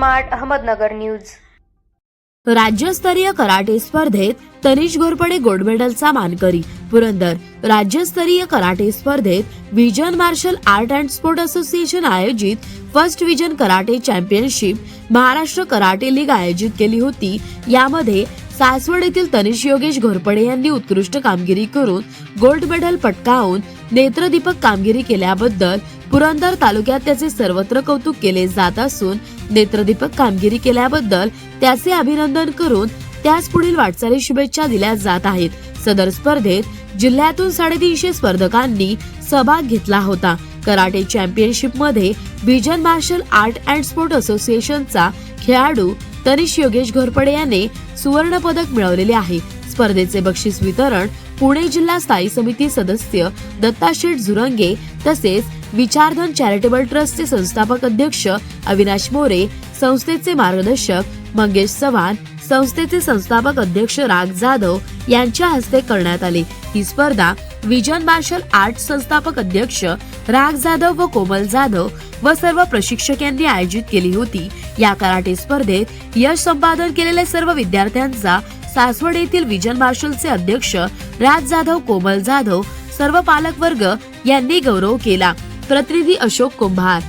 Smart Ahmednagar news. राज्यस्तरीय karate स्पर्धेत Tanish Ghorpade gold मेडलचा मानकरी। पुरंदर राज्यस्तरीय कराटे स्पर्धेत Vision martial art and sport association आयोजित first Vision karate championship Maharashtra karate league आयोजित केली होती। यामध्ये सासवड येथील तनिष योगेश घोरपडे यांनी उत्कृष्ट कामगिरी करून गोल्ड मेडल पटकावून नेत्रदीपक कामगिरी केल्याबद्दल पुरंदर तालुक्यात त्याचे सर्वत्र कौतुक केले जात असून नेत्रदीपक कामगिरी केल्याबद्दल त्याचे अभिनंदन करून त्यास पुढील वाटचाली शुभेच्छा दिल्या जात आहेत। सदर स्पर्धेत जिल्ह्यातून 350 स्पर्धकांनी सहभाग घेतला होता। कराटे चॅम्पियनशिप मध्ये Vision martial art and sport असोसिएशनचा खेळाडू तनिष योगेश घोरपडे याने सुवर्ण पदक मिळवलेले आहे। स्पर्धेचे बक्षीस वितरण पुणे जिल्हा स्थायी समिती सदस्य दत्ता शेठ झुरंगे तसेच विचारधन चॅरिटेबल ट्रस्टचे संस्थापक अध्यक्ष अविनाश मोरे, संस्थेचे मार्गदर्शक मंगेश चव्हाण, संस्थेचे संस्थापक अध्यक्ष राग जाधव यांच्या हस्ते करण्यात आले। ही स्पर्धा विजन मार्शल आर्ट संस्थापक अध्यक्ष राग जाधव व कोमल जाधव व सर्व प्रशिक्षक यांनी आयोजित केली होती। या कराटे स्पर्धेत यश संपादन केलेल्या सर्व विद्यार्थ्यांचा सासवड येथील विजन मार्शलचे अध्यक्ष राज जाधव, कोमल जाधव, सर्व पालक वर्ग यांनी गौरव केला। प्रतिनिधी अशोक कुंभार।